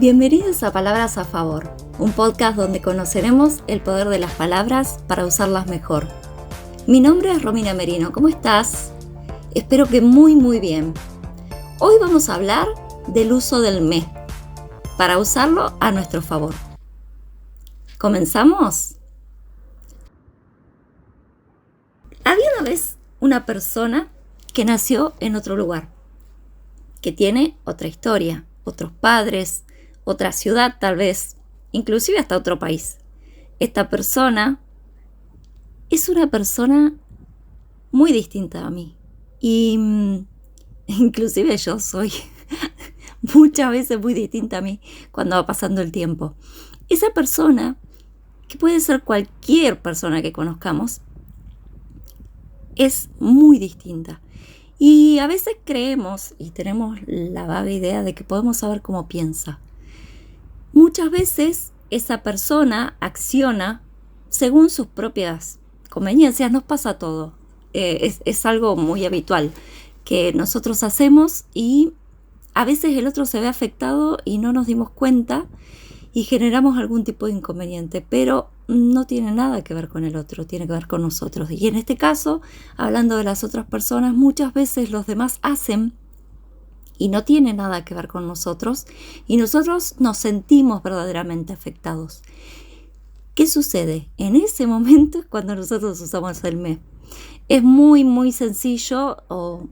Bienvenidos a Palabras a Favor, un podcast donde conoceremos el poder de las palabras para usarlas mejor. Mi nombre es Romina Merino, ¿cómo estás? Espero que muy bien. Hoy vamos a hablar del uso del me, para usarlo a nuestro favor. ¿Comenzamos? Había una vez una persona que nació en otro lugar, que tiene otra historia, otros padres, otra ciudad tal vez, inclusive hasta otro país. Esta persona es una persona muy distinta a mí y inclusive yo soy muchas veces muy distinta a mí cuando va pasando el tiempo. Esa persona, que puede ser cualquier persona que conozcamos, es muy distinta. Y a veces creemos y tenemos la vaga idea de que podemos saber cómo piensa. Muchas veces esa persona acciona según sus propias conveniencias. Nos pasa todo. Es algo muy habitual que nosotros hacemos y a veces el otro se ve afectado y no nos dimos cuenta y generamos algún tipo de inconveniente, pero no tiene nada que ver con el otro, tiene que ver con nosotros. Y en este caso, hablando de las otras personas, muchas veces los demás hacen y no tiene nada que ver con nosotros y nosotros nos sentimos verdaderamente afectados. ¿Qué sucede? En ese momento es cuando nosotros usamos el me. Es muy sencillo, o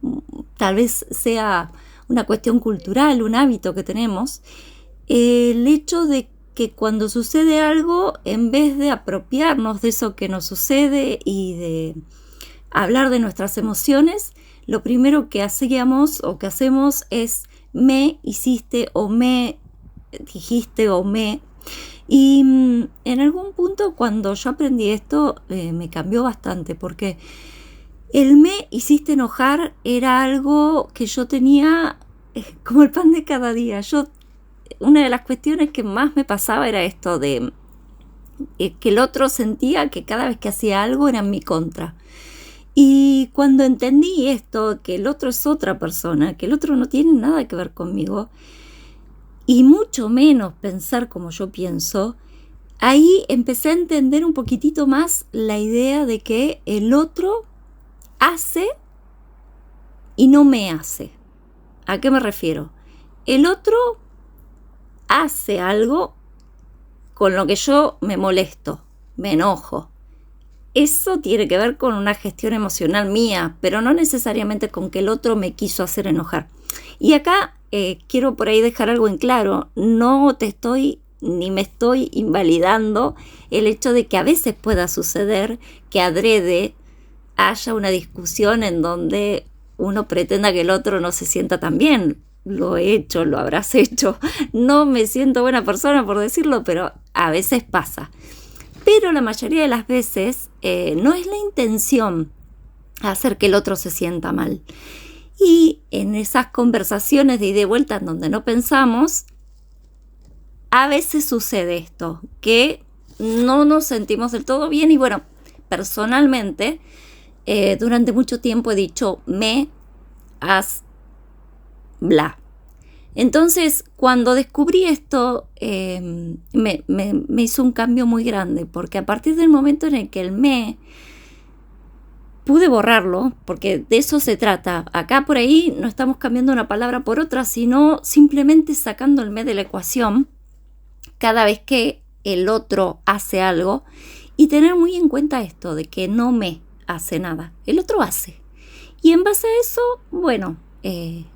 tal vez sea una cuestión cultural, un hábito que tenemos, el hecho de que cuando sucede algo, en vez de apropiarnos de eso que nos sucede y de hablar de nuestras emociones, lo primero que hacemos es me hiciste o me dijiste o me. Y en algún punto cuando yo aprendí esto me cambió bastante, porque el me hiciste enojar era algo que yo tenía como el pan de cada día. Una de las cuestiones que más me pasaba era esto de que el otro sentía que cada vez que hacía algo era en mi contra. Y cuando entendí esto, que el otro es otra persona, que el otro no tiene nada que ver conmigo, y mucho menos pensar como yo pienso, ahí empecé a entender un poquitito más la idea de que el otro hace y no me hace. ¿A qué me refiero? El otro hace algo con lo que yo me molesto, me enojo. Eso tiene que ver con una gestión emocional mía, pero no necesariamente con que el otro me quiso hacer enojar. Y acá quiero por ahí dejar algo en claro. No te estoy ni me estoy invalidando el hecho de que a veces pueda suceder que adrede haya una discusión en donde uno pretenda que el otro no se sienta tan bien. Lo he hecho, lo habrás hecho. No me siento buena persona por decirlo, pero a veces pasa. Pero la mayoría de las veces no es la intención hacer que el otro se sienta mal. Y en esas conversaciones de ida y vuelta en donde no pensamos, a veces sucede esto, que no nos sentimos del todo bien. Y bueno, personalmente, durante mucho tiempo he dicho me, haz, bla. Entonces, cuando descubrí esto, me hizo un cambio muy grande, porque a partir del momento en el que el me pude borrarlo, porque de eso se trata. Acá por ahí no estamos cambiando una palabra por otra, sino simplemente sacando el me de la ecuación cada vez que el otro hace algo, y tener muy en cuenta esto de que no me hace nada, el otro hace. Y en base a eso, bueno,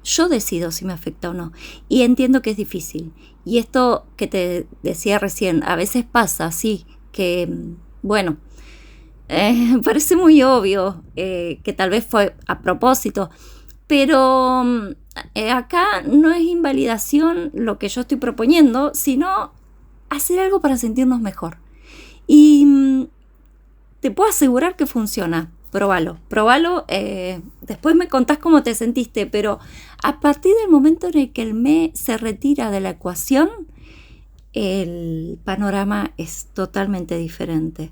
yo decido si me afecta o no. Y entiendo que es difícil. Y esto que te decía recién, a veces pasa así, que, bueno, parece muy obvio que tal vez fue a propósito, pero acá no es invalidación lo que yo estoy proponiendo, sino hacer algo para sentirnos mejor. Y te puedo asegurar que funciona. Probalo, después me contás cómo te sentiste, pero a partir del momento en el que el me se retira de la ecuación, el panorama es totalmente diferente.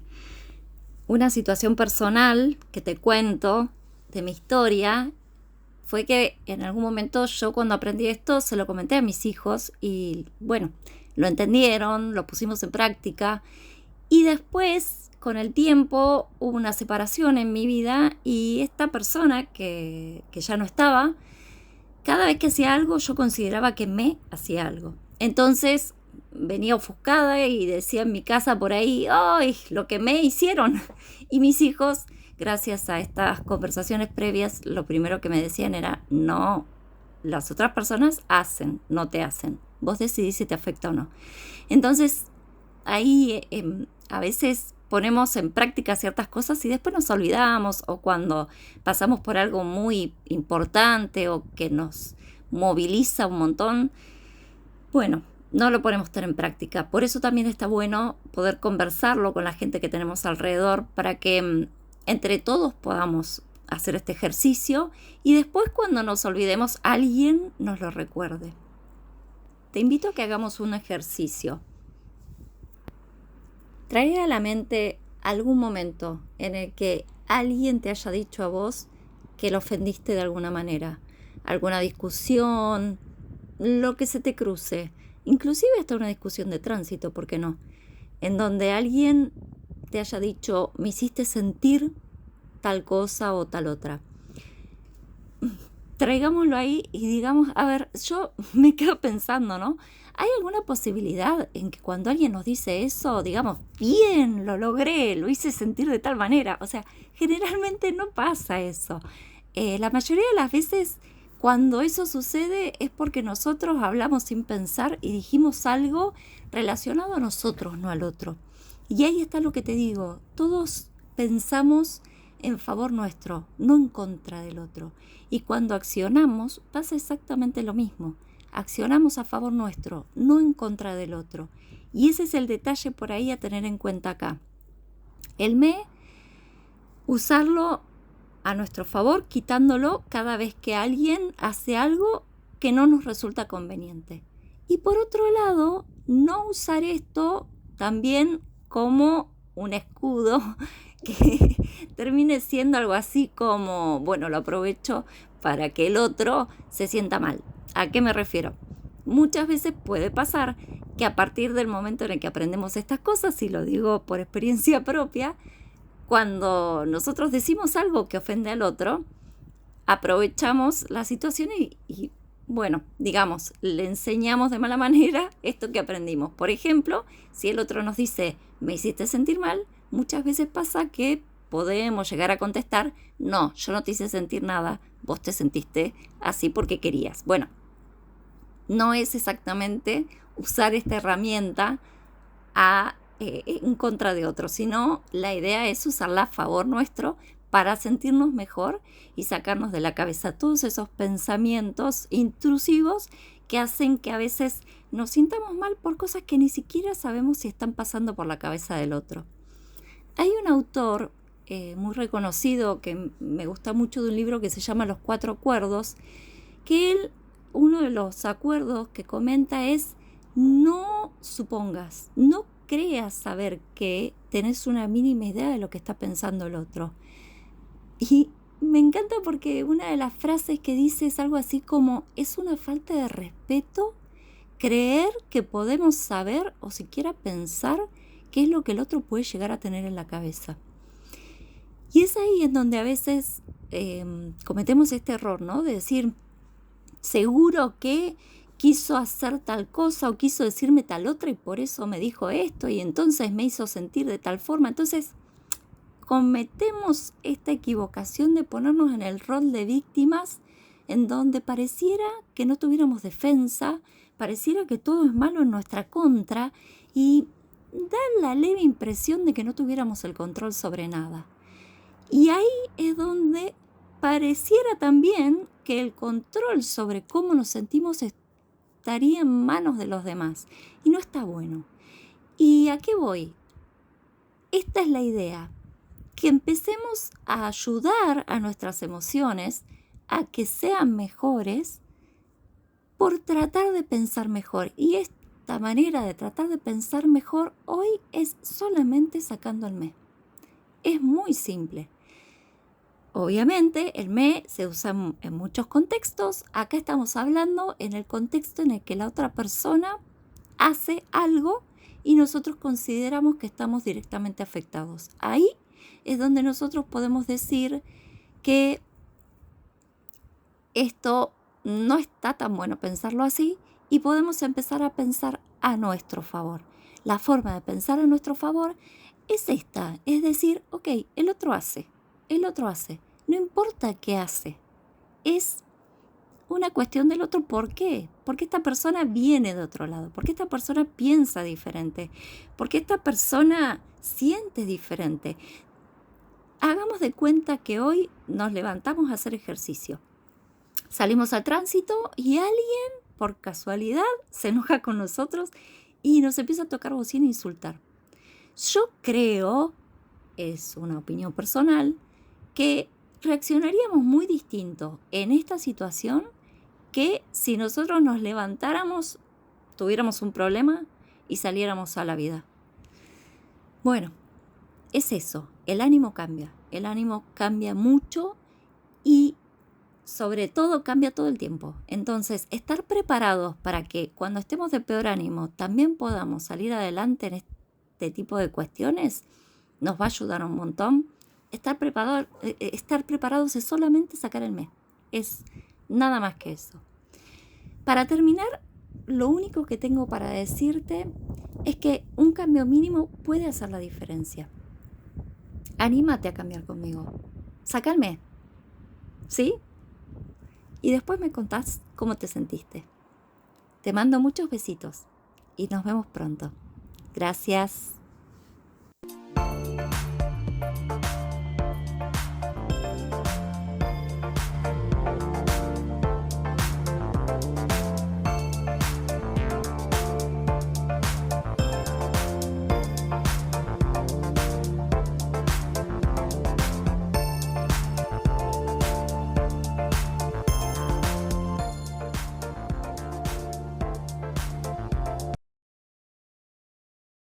Una situación personal que te cuento de mi historia fue que en algún momento yo cuando aprendí esto se lo comenté a mis hijos y bueno, lo entendieron, lo pusimos en práctica y después con el tiempo hubo una separación en mi vida y esta persona que ya no estaba, cada vez que hacía algo yo consideraba que me hacía algo. Entonces venía ofuscada y decía en mi casa por ahí, ¡ay, lo que me hicieron! Y mis hijos, gracias a estas conversaciones previas, lo primero que me decían era, no, las otras personas hacen, no te hacen. Vos decidís si te afecta o no. Entonces, ahí a veces ponemos en práctica ciertas cosas y después nos olvidamos, o cuando pasamos por algo muy importante o que nos moviliza un montón, bueno, no lo ponemos tan en práctica. Por eso también está bueno poder conversarlo con la gente que tenemos alrededor para que entre todos podamos hacer este ejercicio y después cuando nos olvidemos alguien nos lo recuerde. Te invito a que hagamos un ejercicio. Trae a la mente algún momento en el que alguien te haya dicho a vos que lo ofendiste de alguna manera. Alguna discusión, lo que se te cruce. Inclusive hasta una discusión de tránsito, ¿por qué no? En donde alguien te haya dicho, me hiciste sentir tal cosa o tal otra. Traigámoslo ahí y digamos, a ver, yo me quedo pensando, ¿no? ¿Hay alguna posibilidad en que cuando alguien nos dice eso, digamos, bien, lo logré, lo hice sentir de tal manera? O sea, generalmente no pasa eso. La mayoría de las veces cuando eso sucede es porque nosotros hablamos sin pensar y dijimos algo relacionado a nosotros, no al otro. Y ahí está lo que te digo, todos pensamos en favor nuestro, no en contra del otro. Y cuando accionamos pasa exactamente lo mismo. Accionamos a favor nuestro, no en contra del otro. Y ese es el detalle por ahí a tener en cuenta acá. El me, usarlo a nuestro favor, quitándolo cada vez que alguien hace algo que no nos resulta conveniente. Y por otro lado, no usar esto también como un escudo que termine siendo algo así como, bueno, lo aprovecho para que el otro se sienta mal. ¿A qué me refiero? Muchas veces puede pasar que a partir del momento en el que aprendemos estas cosas, y lo digo por experiencia propia, cuando nosotros decimos algo que ofende al otro, aprovechamos la situación y bueno, digamos, le enseñamos de mala manera esto que aprendimos. Por ejemplo, si el otro nos dice, me hiciste sentir mal, muchas veces pasa que podemos llegar a contestar, no, yo no te hice sentir nada, vos te sentiste así porque querías. Bueno, no es exactamente usar esta herramienta en contra de otro, sino la idea es usarla a favor nuestro para sentirnos mejor y sacarnos de la cabeza todos esos pensamientos intrusivos que hacen que a veces nos sintamos mal por cosas que ni siquiera sabemos si están pasando por la cabeza del otro. Hay un autor muy reconocido que me gusta mucho de un libro que se llama Los Cuatro Acuerdos, que él, uno de los acuerdos que comenta es no supongas, no creas saber que tenés una mínima idea de lo que está pensando el otro. Y me encanta porque una de las frases que dice es algo así como, es una falta de respeto creer que podemos saber o siquiera pensar qué es lo que el otro puede llegar a tener en la cabeza. Y es ahí en donde a veces cometemos este error, ¿no? De decir, seguro que quiso hacer tal cosa o quiso decirme tal otra y por eso me dijo esto y entonces me hizo sentir de tal forma. Entonces cometemos esta equivocación de ponernos en el rol de víctimas en donde pareciera que no tuviéramos defensa, pareciera que todo es malo en nuestra contra y da la leve impresión de que no tuviéramos el control sobre nada. Y ahí es donde pareciera también que el control sobre cómo nos sentimos estaría en manos de los demás. Y no está bueno. ¿Y a qué voy? Esta es la idea. Que empecemos a ayudar a nuestras emociones a que sean mejores por tratar de pensar mejor. Y esta manera de tratar de pensar mejor hoy es solamente sacando el me. Es muy simple. Obviamente el me se usa en muchos contextos. Acá estamos hablando en el contexto en el que la otra persona hace algo y nosotros consideramos que estamos directamente afectados. Ahí es donde nosotros podemos decir que esto no está tan bueno pensarlo así y podemos empezar a pensar a nuestro favor. La forma de pensar a nuestro favor es esta, es decir, ok, el otro hace, no importa qué hace, es una cuestión del otro. ¿Por qué? Porque esta persona viene de otro lado, porque esta persona piensa diferente, porque esta persona siente diferente. Hagamos de cuenta que hoy nos levantamos a hacer ejercicio. Salimos al tránsito y alguien, por casualidad, se enoja con nosotros y nos empieza a tocar bocina e insultar. Yo creo, es una opinión personal, que reaccionaríamos muy distinto en esta situación que si nosotros nos levantáramos, tuviéramos un problema y saliéramos a la vida. Bueno, es eso, el ánimo cambia mucho y sobre todo cambia todo el tiempo. Entonces, estar preparados para que cuando estemos de peor ánimo también podamos salir adelante en este tipo de cuestiones nos va a ayudar un montón. Estar preparados es solamente sacar el mes. Es nada más que eso. Para terminar, lo único que tengo para decirte es que un cambio mínimo puede hacer la diferencia. Anímate a cambiar conmigo. Saca el mes. ¿Sí? Y después me contás cómo te sentiste. Te mando muchos besitos y nos vemos pronto. Gracias.